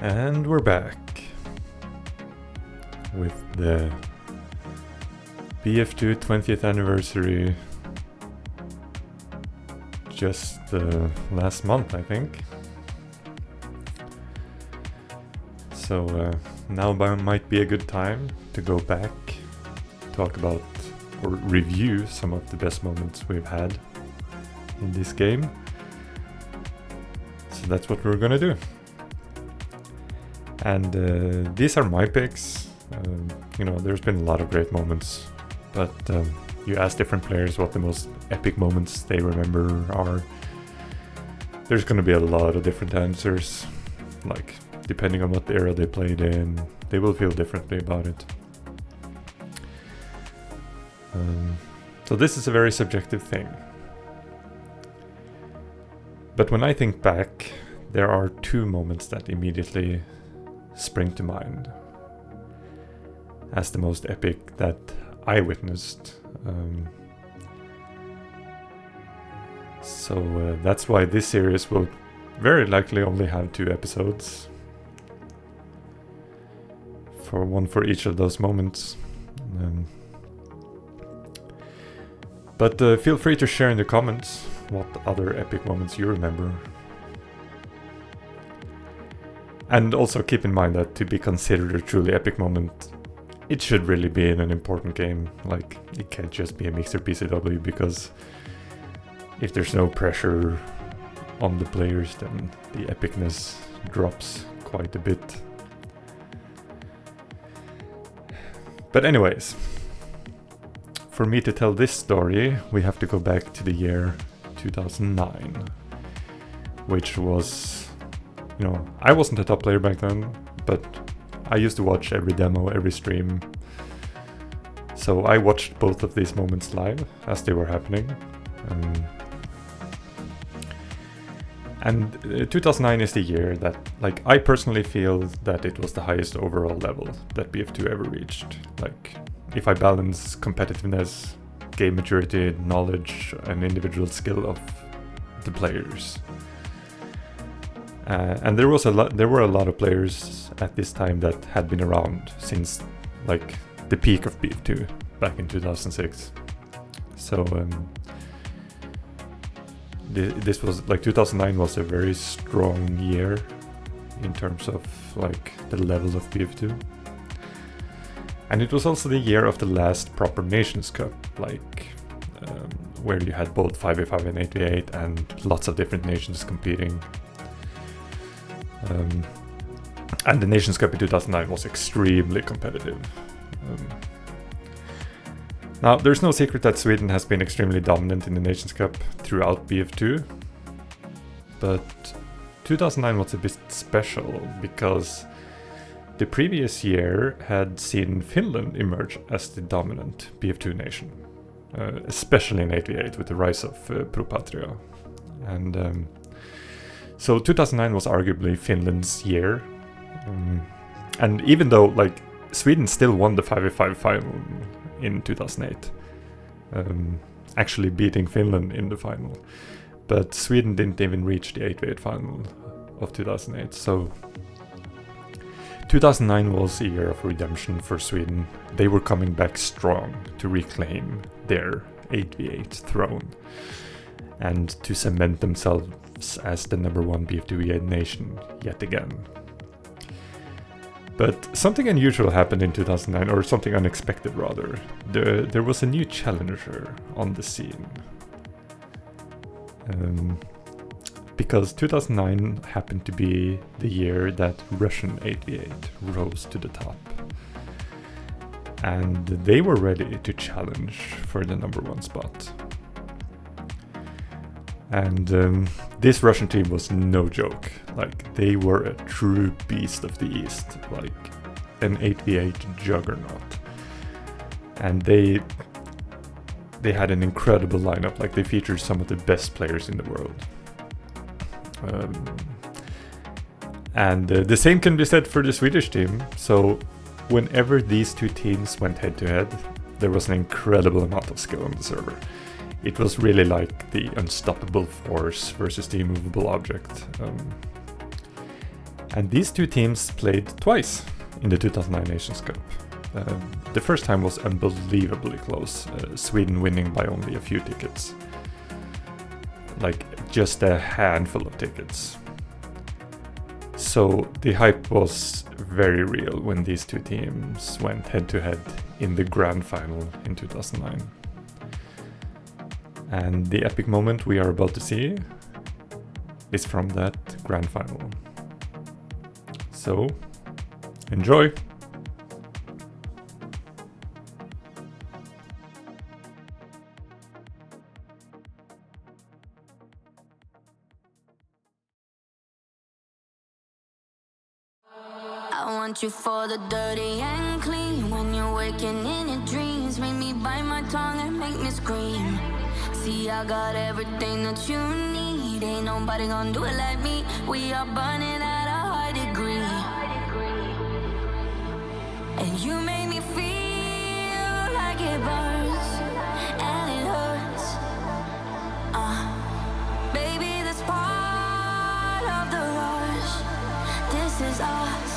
And we're back with the BF2 20th anniversary just last month, I think. So now might be a good time to go back, talk about or review some of the best moments we've had in this game. So that's what we're gonna do. And these are my picks. There's been a lot of great moments, but you ask different players what the most epic moments they remember are. There's gonna be a lot of different answers, like depending on what era they played in, they will feel differently about it. So this is a very subjective thing. But when I think back, there are two moments that immediately spring to mind as the most epic that I witnessed. So that's why this series will very likely only have 2 episodes. One for each of those moments. But feel free to share in the comments what other epic moments you remember. And also keep in mind that to be considered a truly epic moment, it should really be in an important game. Like, it can't just be a Mixer PCW, because if there's no pressure on the players, then the epicness drops quite a bit. But anyways, for me to tell this story, we have to go back to the year 2009, which was, I wasn't a top player back then, but I used to watch every demo, every stream. So I watched both of these moments live as they were happening. And 2009 is the year that, I personally feel that it was the highest overall level that BF2 ever reached. If I balance competitiveness, game maturity, knowledge, and individual skill of the players. And there were a lot of players at this time that had been around since the peak of BF2 back in 2006. So this was 2009 was a very strong year in terms of the level of BF2. And it was also the year of the last proper Nations Cup, where you had both 5v5 and 8v8 and lots of different nations competing. And the Nations Cup in 2009 was extremely competitive. Now, there's no secret that Sweden has been extremely dominant in the Nations Cup throughout BF2, but 2009 was a bit special because the previous year had seen Finland emerge as the dominant BF2 nation, especially in 8v8 with the rise of Pro Patria. And so 2009 was arguably Finland's year. And even though Sweden still won the 5v5 final in 2008, actually beating Finland in the final, but Sweden didn't even reach the 8v8 final of 2008. So 2009 was a year of redemption for Sweden. They were coming back strong to reclaim their 8v8 throne and to cement themselves as the #1 BF2 nation yet again. But something unusual happened in 2009, or something unexpected rather. There was a new challenger on the scene. Because 2009 happened to be the year that Russian 8v8 rose to the top. And they were ready to challenge for the #1 spot. And this Russian team was no joke. They were a true beast of the East, an 8v8 juggernaut. And they had an incredible lineup. They featured some of the best players in the world. And the same can be said for the Swedish team. So whenever these two teams went head to head, there was an incredible amount of skill on the server. It was really like the unstoppable force versus the immovable object. And these two teams played twice in the 2009 Nations Cup. The first time was unbelievably close, Sweden winning by only a few tickets. Like just a handful of tickets. So the hype was very real when these two teams went head to head in the grand final in 2009. And the epic moment we are about to see is from that grand final. So, enjoy! I want you for the dirty and clean. When you're waking in your dreams, make me bite my tongue and make me scream. See, I got everything that you need. Ain't nobody gonna do it like me. We are burning at a high degree. And you make me feel like it burns and it hurts. Baby, that's part of the rush. This is us.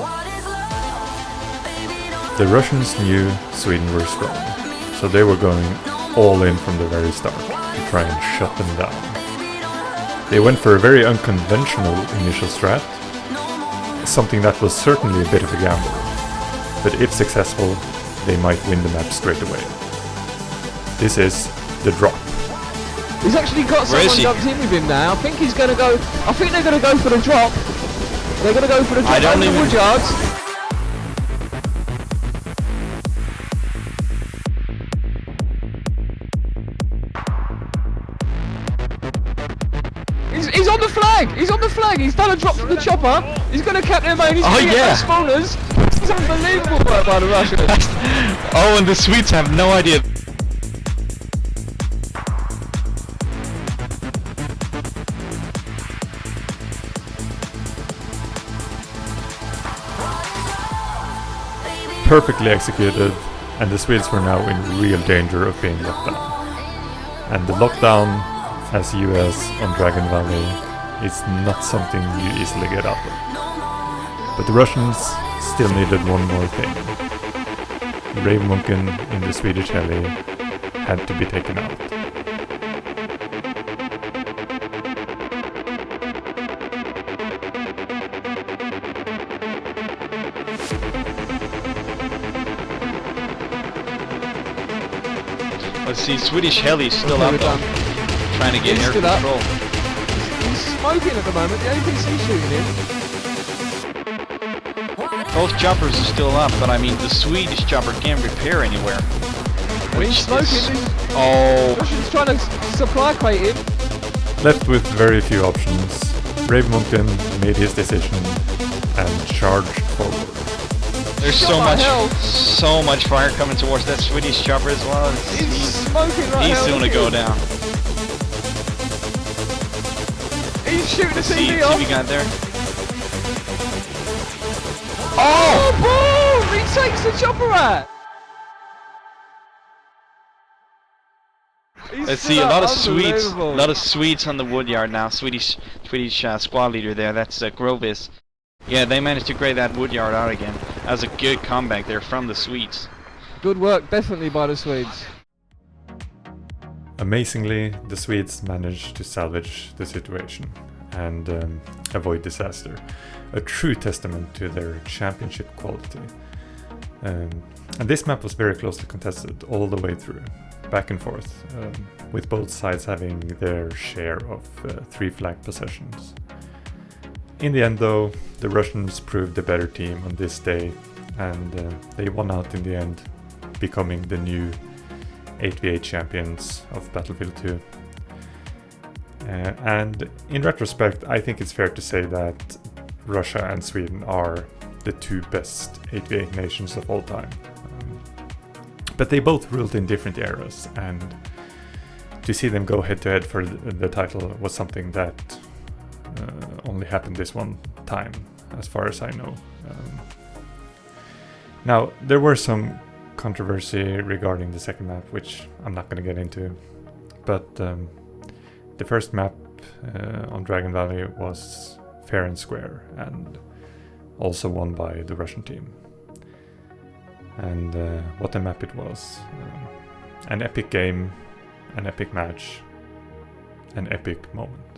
What is love? Baby, don't The Russians knew Sweden were strong, so they were going all in from the very start to try and shut them down. They went for a very unconventional initial strat, something that was certainly a bit of a gamble, but if successful, they might win the map straight away. This is the drop. He's actually got Where is someone he? jumped in with him now. I think he's going to go. I think they're going to go for the drop. They're going to go for the drop I don't over the even- wood yards. He's on the flag! He's on the flag! He's done a drop from the chopper! He's going to cap their main, he's Oh, going to get yeah. those spawners! This is unbelievable work by the Russians! Oh, and the Swedes have no idea. Perfectly executed, and the Swedes were now in real danger of being locked down. And the lockdown, as US on Dragon Valley, is not something you easily get out of. But the Russians still needed one more thing. Ravenmunken in the Swedish heli had to be taken out. Let's see, Swedish heli is still Okay, up we're though, done. trying to get He's air still up. control. He's smoking at the moment, the APC shooting him. Both choppers are still up, but I mean the Swedish chopper can't repair anywhere. He's Which smoking, is- he's Oh, Russians trying to supply crate him. Left with very few options, Ravenmunken made his decision and charged forward. there's Shot so much fire coming towards that Swedish chopper as well. He's smoking right He's now. soon to look go at him. down. He's shooting the See, CV off. we got there. Oh, boom! He takes the chopper out. He's Let's see, a lot of Swedes, unbelievable. Swedes on the woodyard now. Swedish squad leader there. That's Grovis. Yeah, they managed to grade that woodyard out again. That was a good comeback there from the Swedes. Good work, definitely by the Swedes. Amazingly, the Swedes managed to salvage the situation and avoid disaster. A true testament to their championship quality. And this map was very closely contested all the way through, back and forth, with both sides having their share of 3 flag possessions. In the end though, the Russians proved the better team on this day, and they won out in the end, becoming the new 8v8 champions of Battlefield 2. And in retrospect, I think it's fair to say that Russia and Sweden are the two best 8v8 nations of all time. But they both ruled in different eras, and to see them go head to head for the title was something that only happened this one time, as far as I know. Now, there were some controversy regarding the second map, which I'm not going to get into, but the first map on Dragon Valley was fair and square, and also won by the Russian team. And what a map it was. An epic game, an epic match, an epic moment.